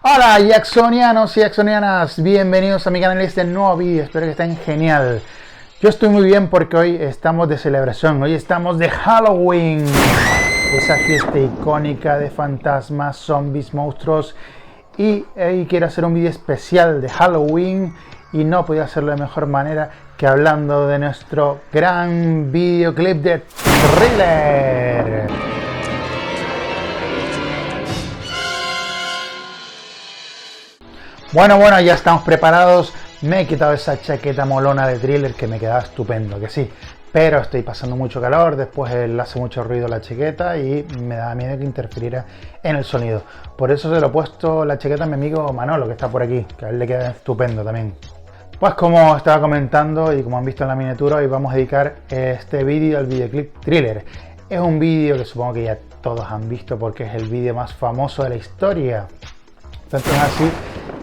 Hola jacksonianos y jacksonianas, bienvenidos a mi canal y este nuevo vídeo, espero que estén genial. Yo estoy muy bien porque hoy estamos de celebración, hoy estamos de Halloween, esa fiesta icónica de fantasmas, zombies, monstruos, y hoy quiero hacer un vídeo especial de Halloween y no podía hacerlo de mejor manera que hablando de nuestro gran videoclip de Thriller. Bueno, ya estamos preparados. Me he quitado esa chaqueta molona de Thriller que me quedaba estupendo, que sí. Pero estoy pasando mucho calor, después le hace mucho ruido la chaqueta y me da miedo que interfiriera en el sonido. Por eso se lo he puesto la chaqueta a mi amigo Manolo, que está por aquí, que a él le queda estupendo también. Pues como estaba comentando y como han visto en la miniatura, hoy vamos a dedicar este vídeo al videoclip Thriller. Es un vídeo que supongo que ya todos han visto porque es el vídeo más famoso de la historia. Tanto es así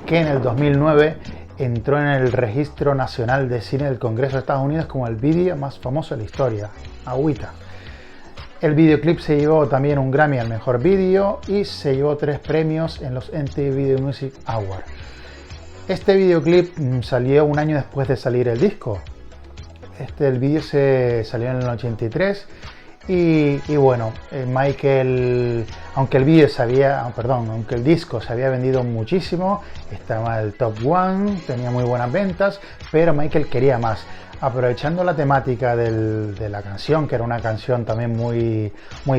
que en el 2009 entró en el Registro Nacional de Cine del Congreso de Estados Unidos como el vídeo más famoso de la historia. Agüita. El videoclip se llevó también un Grammy al mejor vídeo y se llevó 3 premios en los MTV Video Music Awards. Este videoclip salió un año después de salir el disco. El vídeo se salió en el 83 y bueno, Michael, aunque el disco se había vendido muchísimo, estaba en el top 1, tenía muy buenas ventas, pero Michael quería más. Aprovechando la temática de la canción, que era una canción también muy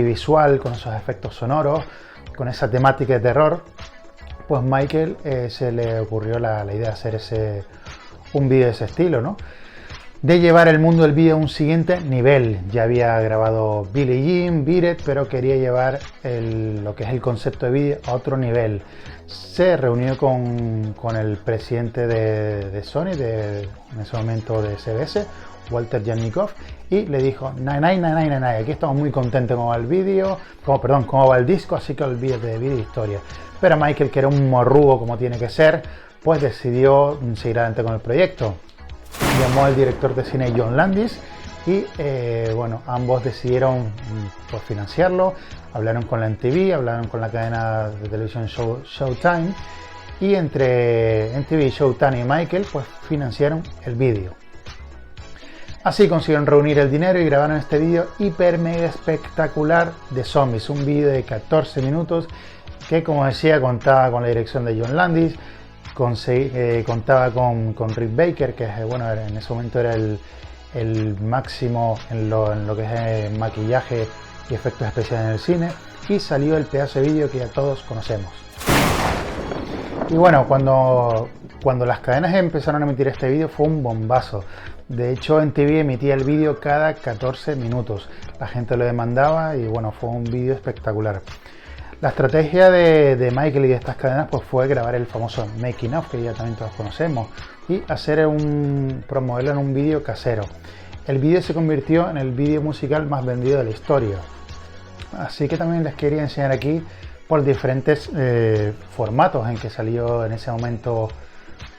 visual, con esos efectos sonoros, con esa temática de terror, pues Michael se le ocurrió la idea de hacer un vídeo de ese estilo, ¿no? De llevar el mundo del vídeo a un siguiente nivel. Ya había grabado Billie Jean, Beat It, pero quería llevar lo que es el concepto de vídeo a otro nivel. Se reunió con el presidente de Sony, en ese momento de CBS, Walter Janikoff, y le dijo, aquí estamos muy contentos con el vídeo, cómo va el disco, así que olvídate de vídeo e historia. Pero Michael, que era un morrugo como tiene que ser, pues decidió seguir adelante con el proyecto. Llamó al director de cine John Landis y bueno, ambos decidieron pues, financiarlo. Hablaron con la MTV, hablaron con la cadena de televisión Showtime, y entre MTV, Showtime y Michael pues financiaron el vídeo. Así consiguieron reunir el dinero y grabaron este vídeo hiper mega espectacular de zombies, un vídeo de 14 minutos que, como decía, contaba con la dirección de John Landis, contaba con Rick Baker, que bueno, en ese momento era el máximo en lo que es maquillaje y efectos especiales en el cine, y salió el pedazo de vídeo que ya todos conocemos. Y bueno, cuando las cadenas empezaron a emitir este vídeo fue un bombazo. De hecho, en TV emitía el vídeo cada 14 minutos. La gente lo demandaba y bueno, fue un vídeo espectacular. La estrategia de Michael y de estas cadenas pues fue grabar el famoso making of, que ya también todos conocemos, y promoverlo en un vídeo casero. El vídeo se convirtió en el vídeo musical más vendido de la historia. Así que también les quería enseñar aquí por diferentes formatos en que salió en ese momento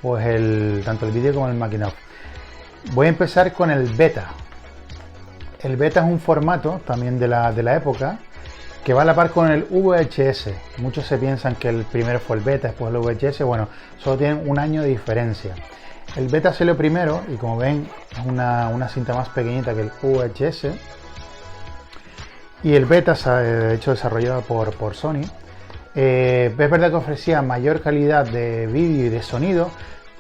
pues tanto el vídeo como el making of. Voy a empezar con el beta. El beta es un formato también de la época, que va a la par con el VHS. Muchos se piensan que el primero fue el beta, después el VHS. Bueno, solo tienen un año de diferencia. El beta salió primero y, como ven, es una cinta más pequeñita que el VHS. Y el beta, de hecho, desarrollado por Sony. Es verdad que ofrecía mayor calidad de vídeo y de sonido,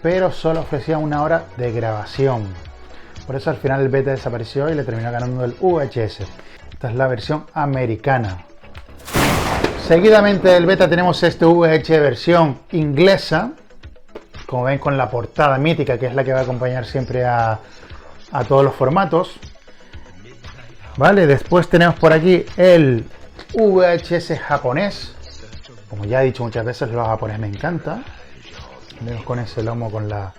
pero solo ofrecía 1 hora de grabación. Por eso al final el beta desapareció y le terminó ganando el VHS. Esta es la versión americana. Seguidamente del beta tenemos este VHS versión inglesa, como ven, con la portada mítica, que es la que va a acompañar siempre a todos los formatos. Vale, después tenemos por aquí el VHS japonés. Como ya he dicho muchas veces, los japoneses me encanta. Vemos con ese lomo con las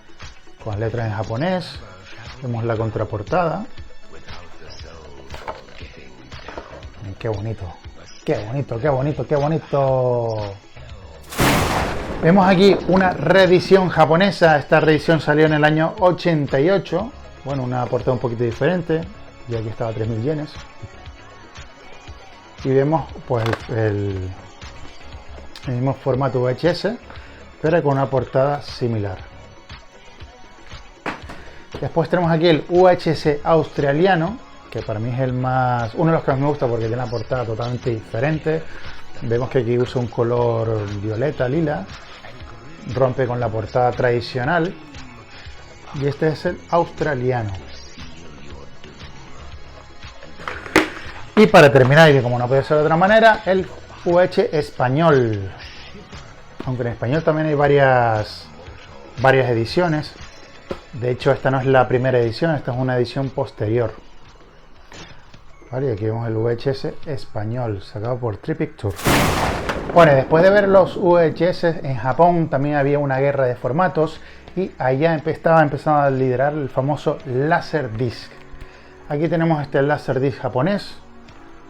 letras en japonés. Vemos la contraportada. Qué bonito, qué bonito, qué bonito, qué bonito. Vemos aquí una reedición japonesa. Esta reedición salió en el año 88. Bueno, una portada un poquito diferente. Y aquí estaba 3.000 yenes. y vemos pues el mismo formato VHS, pero con una portada similar. Después tenemos aquí el UHS australiano, que para mí es uno de los que más me gusta porque tiene una portada totalmente diferente. Vemos que aquí usa un color violeta, lila, rompe con la portada tradicional, y este es el australiano. Y para terminar, y como no puede ser de otra manera, el UH español. Aunque en español también hay varias ediciones. De hecho, esta no es la primera edición, esta es una edición posterior. Vale, y aquí vemos el VHS español, sacado por Tripicture. Bueno, después de ver los VHS en Japón, también había una guerra de formatos y allá estaba empezando a liderar el famoso Laserdisc. Aquí tenemos este Laserdisc japonés.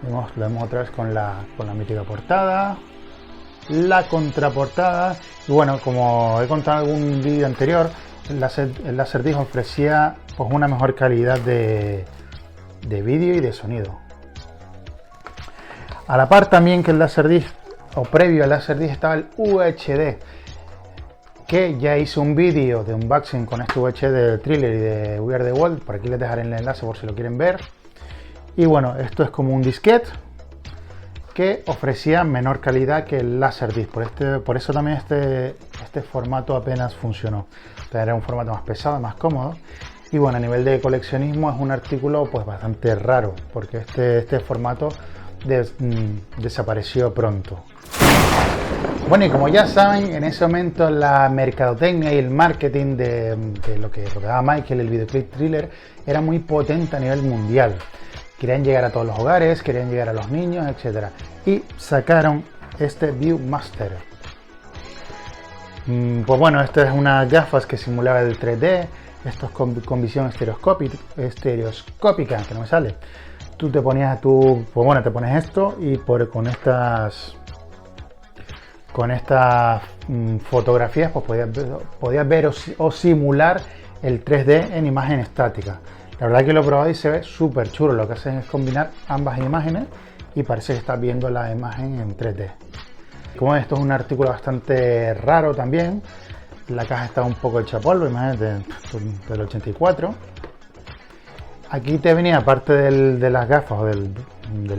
Lo vemos otra vez con la mítica portada, la contraportada. Y bueno, como he contado en algún vídeo anterior, el Laserdisc ofrecía pues una mejor calidad de vídeo y de sonido. A la par también que el Laserdisc, o previo al Laserdisc, estaba el UHD, que ya hice un vídeo de unboxing con este UHD de Thriller y de We Are The World. Por aquí les dejaré el enlace por si lo quieren ver. Y bueno, esto es como un disquete que ofrecía menor calidad que el Laserdisc. Por eso también este formato apenas funcionó. Era un formato más pesado, más cómodo. Y bueno, a nivel de coleccionismo es un artículo pues bastante raro, porque este formato desapareció pronto. Bueno, y como ya saben, en ese momento la mercadotecnia y el marketing de lo que rodeaba a Michael, el videoclip Thriller, era muy potente a nivel mundial. Querían llegar a todos los hogares, querían llegar a los niños, etc. Y sacaron este Viewmaster. Pues bueno, estas es unas gafas que simulaba el 3D. Esto es con visión estereoscópica, que no me sale. Tú te ponías pues bueno, te pones esto y con estas fotografías pues podías ver o simular el 3D en imagen estática. La verdad que lo he probado y se ve súper chulo. Lo que hacen es combinar ambas imágenes y parece que estás viendo la imagen en 3D. Como esto es un artículo bastante raro también. La caja está un poco hecha polvo, imagínate, del 84. Aquí te venía, aparte de las gafas o del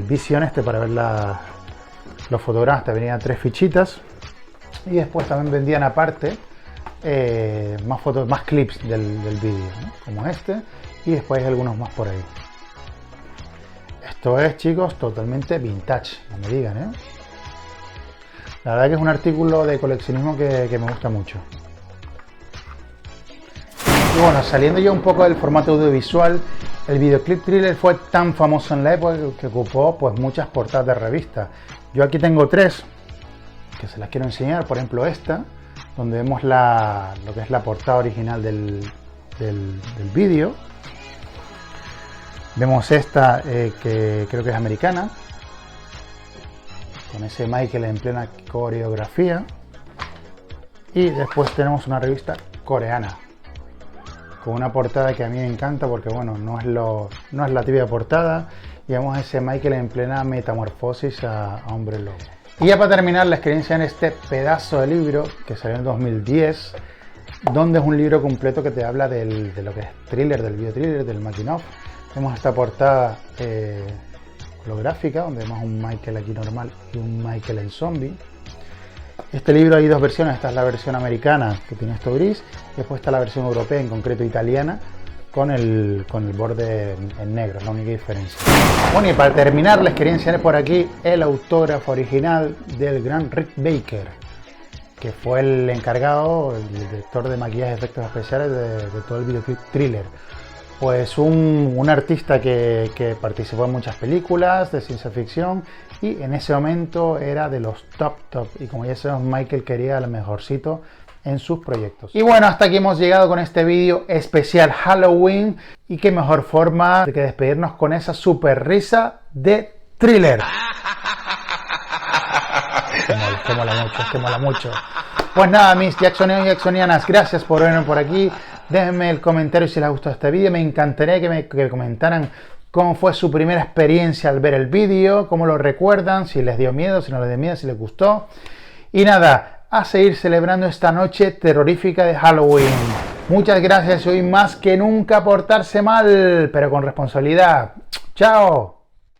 Vision para ver los fotogramas, te venían 3 fichitas. Y después también vendían aparte más clips del vídeo, ¿no? Como este. Y después hay algunos más por ahí. Esto es, chicos, totalmente vintage, no me digan, ¿eh? La verdad que es un artículo de coleccionismo que me gusta mucho. Y bueno, saliendo ya un poco del formato audiovisual, el videoclip Thriller fue tan famoso en la época que ocupó pues muchas portadas de revistas. Yo aquí tengo 3 que se las quiero enseñar. Por ejemplo, esta, donde vemos lo que es la portada original del vídeo. Vemos esta que creo que es americana, con ese Michael en plena coreografía. Y después tenemos una revista coreana, con una portada que a mí me encanta porque bueno, no es la típica portada. Y vemos ese Michael en plena metamorfosis a hombre lobo. Y ya para terminar, les quería enseñar este pedazo de libro que salió en 2010, donde es un libro completo que te habla de lo que es Thriller, del video Thriller, del making of. Vemos esta portada holográfica, donde vemos un Michael aquí normal y un Michael en zombie. Este libro hay 2 versiones. Esta es la versión americana, que tiene esto gris, y después está la versión europea, en concreto italiana, con el borde en negro, es la única diferencia. Bueno, y para terminar les quería enseñar por aquí el autógrafo original del gran Rick Baker, que fue el encargado, el director de maquillaje y efectos especiales de todo el videoclip Thriller. Pues un artista que participó en muchas películas de ciencia ficción y en ese momento era de los top. Y como ya sabemos, Michael quería lo mejorcito en sus proyectos. Y bueno, hasta aquí hemos llegado con este vídeo especial Halloween. Y qué mejor forma de que despedirnos con esa super risa de Thriller. Que mola mucho. Pues nada, mis jacksonianos y jacksonianas, gracias por verme por aquí. Déjenme el comentario si les ha gustado este vídeo. Me encantaría que me comentaran cómo fue su primera experiencia al ver el vídeo, cómo lo recuerdan, si les dio miedo, si no les dio miedo, si les gustó. Y nada, a seguir celebrando esta noche terrorífica de Halloween. Muchas gracias y hoy más que nunca portarse mal, pero con responsabilidad. ¡Chao!